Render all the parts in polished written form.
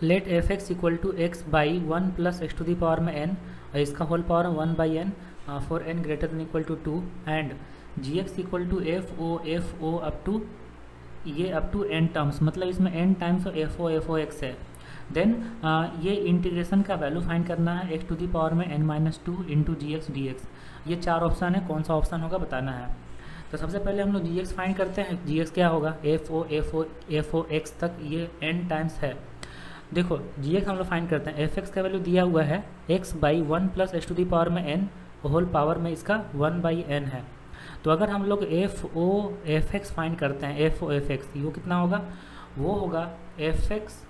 Late F X equal to X by one plus x to the power में N, इसका whole power one by N for N greater than equal to two, and G X equal to F O up to ये up to N terms, मतलब इसमें N times F O X है। Then ये integration का value find करना है X to the power में N minus two into जी x d x. ये चार ऑप्शन है, कौन सा ऑप्शन होगा बताना है। तो सबसे पहले हम लोग जी एक्स फाइंड करते हैं। जी एक्स क्या होगा, एफ ओ एक्स तक ये एन टाइम्स है। देखो जी एक्स हम लोग फाइंड करते हैं, एफ एक्स का वैल्यू दिया हुआ है X by one plus x to the power में एन होल पावर में इसका वन बाई एन है। तो अगर हम लोग एफ एक्स फाइंड करते हैं, एफ ओ एफ एक्स, वो कितना होगा, वो होगा F X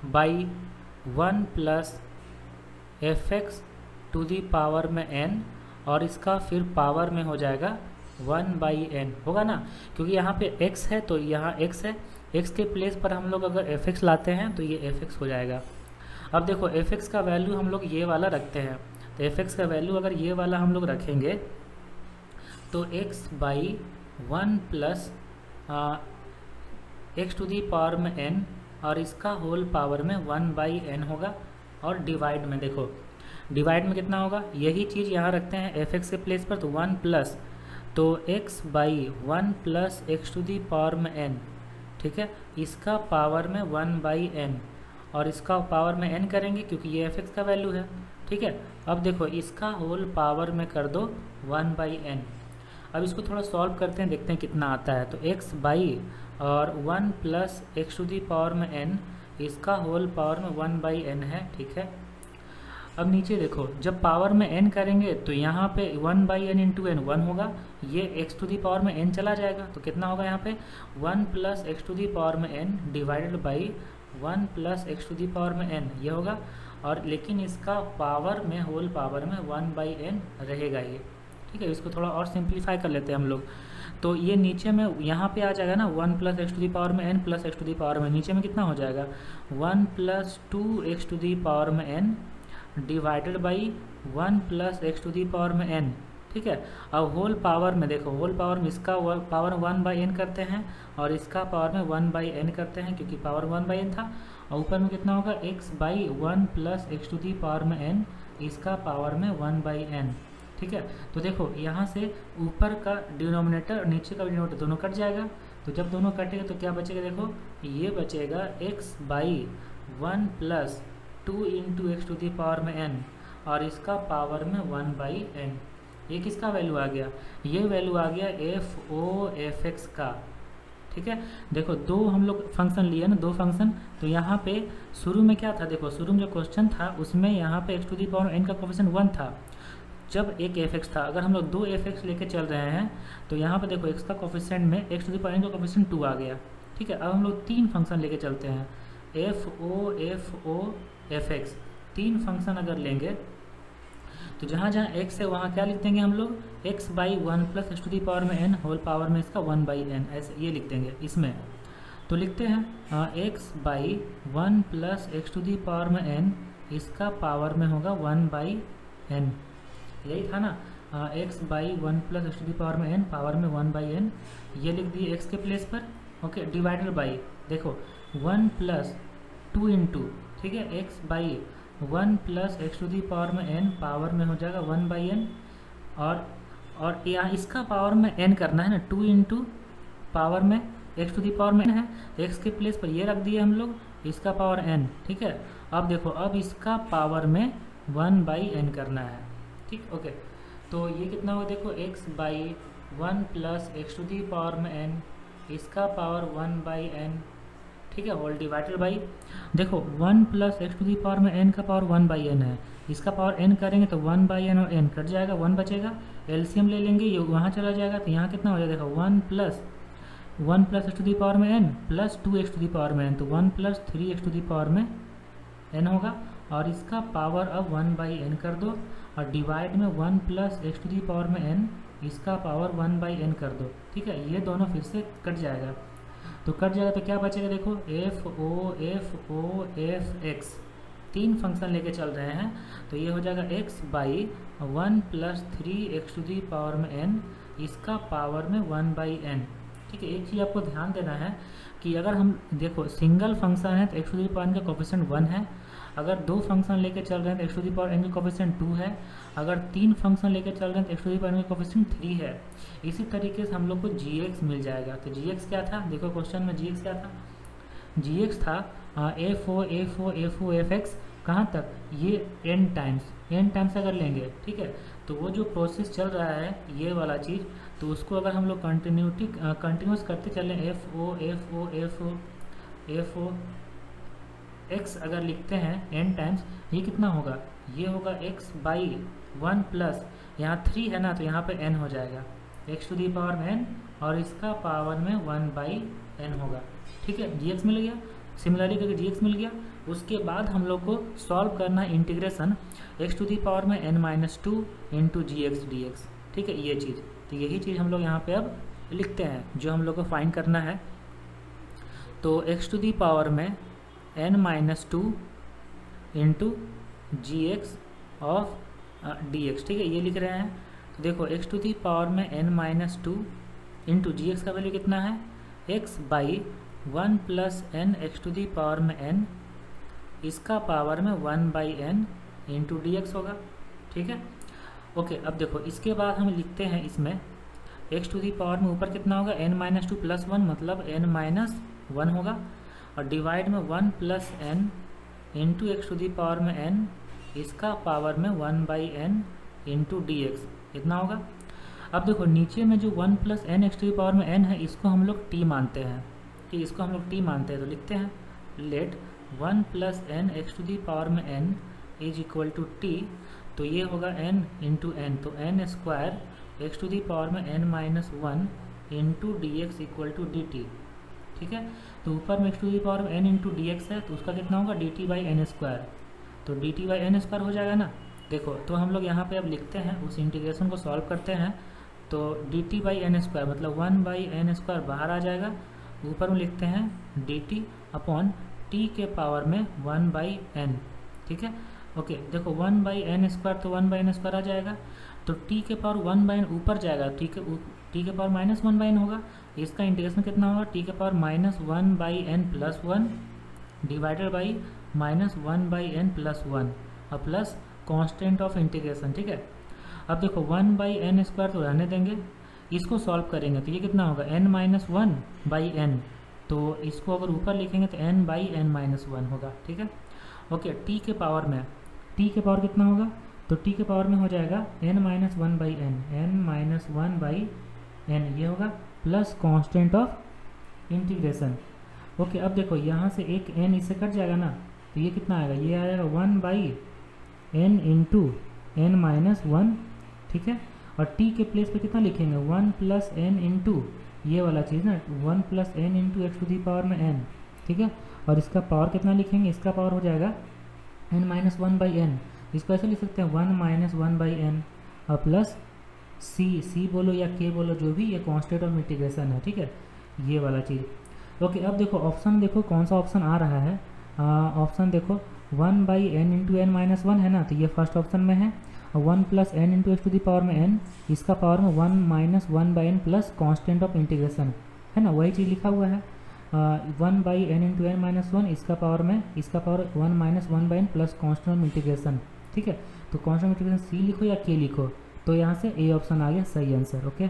by one plus F X to the power में एन, और इसका फिर पावर में हो जाएगा वन बाई एन होगा ना, क्योंकि यहाँ पे x है तो यहाँ x है, x के प्लेस पर हम लोग अगर एफ एक्स लाते हैं तो ये एफ एक्स हो जाएगा। अब देखो एफ एक्स का वैल्यू हम लोग ये वाला रखते हैं, तो एफ एक्स का वैल्यू अगर ये वाला हम लोग रखेंगे तो x by one plus x to the power में n, और इसका होल पावर में वन बाई एन होगा। और डिवाइड में देखो, डिवाइड में कितना होगा, यही चीज़ यहाँ रखते हैं एफ एक्स के प्लेस पर, तो वन प्लस, तो x by one plus x to the power में n, ठीक है, इसका पावर में वन बाई एन, और इसका पावर में n करेंगे क्योंकि ये एफ एक्स का वैल्यू है, ठीक है। अब देखो इसका होल पावर में कर दो वन बाई एन। अब इसको थोड़ा सॉल्व करते हैं, देखते हैं कितना आता है। तो x बाई और one plus x to the power में n, इसका होल पावर में वन बाई एन है, ठीक है। अब नीचे देखो, जब पावर में n करेंगे तो यहाँ पे one by n into n one होगा, ये x टू दी पावर में n चला जाएगा, तो कितना होगा यहाँ पे one plus x to the power में n divided by one plus x to the power में n, ये होगा। और लेकिन इसका पावर में होल पावर में वन बाई एन रहेगा ये, ठीक है। इसको थोड़ा और सिंप्लीफाई कर लेते हैं हम लोग, तो ये नीचे में यहाँ पे आ जाएगा ना one plus x to the power में n plus x to the power में, नीचे में कितना हो जाएगा one plus two x to the power में n divided by one plus x to the power में n, ठीक है। अब होल पावर में देखो, होल पावर में इसका पावर वन बाई एन करते हैं और इसका पावर में वन बाई एन करते हैं, क्योंकि पावर वन बाई एन था। और ऊपर में कितना होगा x by one plus x to the power में n, इसका पावर में वन बाई एन, ठीक है। तो देखो यहाँ से ऊपर का डिनोमिनेटर और नीचे का डिनोमिनेटर दोनों कट जाएगा, तो जब दोनों कटेगा तो क्या बचेगा, देखो ये बचेगा x by one plus two into x to the power में n, और इसका पावर में वन बाई एन। ये किसका वैल्यू आ गया, ये वैल्यू आ गया एफ ओ एफ एक्स का, ठीक है। देखो दो हम लोग फंक्शन लिए ना, दो फंक्शन, तो यहाँ पे शुरू में क्या था, देखो शुरू में जो क्वेश्चन था उसमें यहाँ पे x to the power n का कोफिशिएंट वन था जब एक एफ एक्स था। अगर हम लोग दो एफ एक्स लेके चल रहे हैं तो यहाँ पे देखो एक्स का कोफिशिएंट में x to the power n का कोफिशिएंट टू आ गया, ठीक है। अब हम लोग तीन फंक्शन लेके चलते हैं, एफ ओ एफ एक्स, तीन फंक्शन अगर लेंगे तो जहाँ जहाँ x है वहाँ क्या लिख देंगे हम लोग, x by one plus x to the power में n होल पावर में इसका वन बाई एन, ऐसे ये लिख देंगे इसमें। तो लिखते हैं x by one plus x to the power में n, इसका पावर में होगा वन बाई एन, यही था ना, x by one plus x to the power में n पावर में वन बाई एन, ये लिख दिए x के प्लेस पर, ओके। डिवाइडेड बाई देखो वन प्लस टू इंटू, ठीक है, x by one plus x to the power में n पावर में हो जाएगा वन बाई एन, और यहाँ इसका पावर में n करना है ना, टू इंटू पावर में एक्स टू दी पावर में n है, x के प्लेस पर ये रख दिए हम लोग, इसका पावर n, ठीक है। अब देखो अब इसका पावर में वन बाई एन करना है, ठीक, ओके। तो ये कितना होगा, देखो x by one plus x to the power में n, इसका पावर वन बाई एन, ठीक है, होल डिवाइडेड बाई, देखो one plus x to the power में n का पावर वन बाई एन है, इसका पावर n करेंगे तो वन बाई एन और n कट जाएगा, वन बचेगा, एलसीएम ले लेंगे, ये वहाँ चला जाएगा, तो यहाँ कितना हो जाएगा, देखो one plus x to the power में n plus two x to the power में n, तो one plus three x to the power में n होगा, और इसका पावर अब वन बाई एन कर दो, और डिवाइड में one plus x to the power में n, इसका पावर वन बाई एन कर दो, ठीक है। ये दोनों फिर से कट जाएगा, तो कट जाएगा तो क्या बचेगा, देखो एफ ओ एफ एक्स, तीन फंक्शन लेके चल रहे हैं, तो ये हो जाएगा x by one plus three x to the power में n, इसका पावर में वन बाई एन, ठीक है। एक चीज़ आपको ध्यान देना है कि अगर हम देखो सिंगल फंक्शन है तो x to the power n का कोफिशिएंट 1 है, अगर दो फंक्शन लेके चल रहे हैं तो x to the power n का कोफिशिएंट 2 है, अगर तीन फंक्शन लेके चल रहे हैं तो x to the power n का कोफिशिएंट 3 है। इसी तरीके से हम लोग को जी मिल जाएगा। तो जी क्या था, देखो क्वेश्चन में जी क्या था, जी था एफ एक्स कहाँ तक, ये एन टाइम्स अगर लेंगे, ठीक है। तो वो जो प्रोसेस चल रहा है ये वाला चीज़, तो उसको अगर हम लोग कंटिन्यूस करते चलें एफ ओ एक्स अगर लिखते हैं एन टाइम्स, ये कितना होगा, ये होगा एक्स बाई 1 प्लस यहाँ 3 है ना, तो यहाँ पे एन हो जाएगा एक्स टू दी पावर में एन, और इसका पावर में 1 बाई एन होगा, ठीक है। जी मिल गया, सिमिलरली करके जी मिल गया। उसके बाद हम लोग को सॉल्व करना है integration x to the power में n-2 इंटू जी एक्स डी एक्स, ठीक है, ये चीज़। तो यही चीज़ हम लोग यहाँ पे अब लिखते हैं जो हम लोग को फाइंड करना है। तो एक्स टू दी पावर में n-2 into ji x of d x, ठीक है, ये लिख रहे हैं। तो देखो एक्स टू दी पावर में n-2 इंटू जी एक्स का वैल्यू कितना है, x by 1 plus N x to the power में n, इसका पावर में 1 by n into D x होगा, ठीक है। ओके, अब देखो इसके बाद हम लिखते हैं इसमें एक्स टू दी पावर में ऊपर कितना होगा n-2 प्लस 1 मतलब n-1 होगा, और डिवाइड में 1 plus n into x to the power में n, इसका पावर में 1 by n into D x, इतना होगा। अब देखो नीचे में जो 1 plus N x to the power में n है, इसको हम लोग t मानते हैं, कि इसको हम लोग t मानते हैं। तो लिखते हैं let 1 plus N x to the power में n is equal to T, तो ये होगा n इंटू एन, तो n square X to the power में n-1 into D X equal to D T, ठीक है। तो ऊपर में एक्स टू दी पावर में n इंटू डी एक्स है, तो उसका कितना होगा D T by N square, तो D T by N square हो जाएगा ना। देखो तो हम लोग यहाँ पे अब लिखते हैं, उस इंटीग्रेशन को सॉल्व करते हैं। तो D T by N square मतलब 1 बाई एन स्क्वायर बाहर आ जाएगा, ऊपर में लिखते हैं डी टी अपॉन टी के पावर में 1 बाई एन, ठीक है। ओके, देखो 1 बाई एन स्क्वायर, तो 1 बाई एन स्क्वायर आ जाएगा, तो टी के पावर 1 बाई एन ऊपर जाएगा, टी के पावर माइनस 1 बाई एन होगा, इसका इंटीग्रेशन कितना होगा टी के power -1 by n plus 1 divided by -1 by n plus 1 और प्लस कांस्टेंट ऑफ इंटीग्रेशन, ठीक है। अब देखो 1 बाई एन स्क्वायर तो रहने देंगे, इसको सॉल्व करेंगे तो ये कितना होगा n-1 बाई एन, तो इसको अगर ऊपर लिखेंगे तो n बाई n-1 होगा, ठीक है। ओके, t के पावर में, t के पावर कितना होगा, तो t के पावर में हो जाएगा n-1 by N, n-1 by n ये होगा plus constant of integration. Okay, अब देखो यहाँ से एक n इससे कट जाएगा ना, तो ये कितना आएगा, ये आएगा 1 बाई n इंटू n-1, ठीक है। और t के प्लेस पे कितना लिखेंगे 1 प्लस एन इंटू ये वाला चीज़ ना 1 plus n into x to the power में n, ठीक है। और इसका पावर कितना लिखेंगे, इसका पावर हो जाएगा n-1 बाई एन, इसको ऐसे लिख सकते हैं 1-1 बाई एन और प्लस सी बोलो या k बोलो जो भी, ये कांस्टेंट ऑफ इंटीग्रेशन है, ठीक है, ये वाला चीज़। ओके, अब देखो ऑप्शन देखो कौन सा ऑप्शन आ रहा है, ऑप्शन देखो 1 बाई एन इंटू n-1 है ना, तो ये फर्स्ट ऑप्शन में है, और 1 plus n into x to the power में n, इसका पावर में 1-1 by n plus constant of integration है ना, वही चीज़ लिखा हुआ है। 1 बाई एन इंटू n-1, इसका पावर में, इसका power 1-1 by n plus constant of integration, ठीक है। तो कांस्टेंट ऑफ इंटीग्रेशन सी लिखो या के लिखो, तो यहाँ से ए ऑप्शन आ गया सही आंसर। ओके।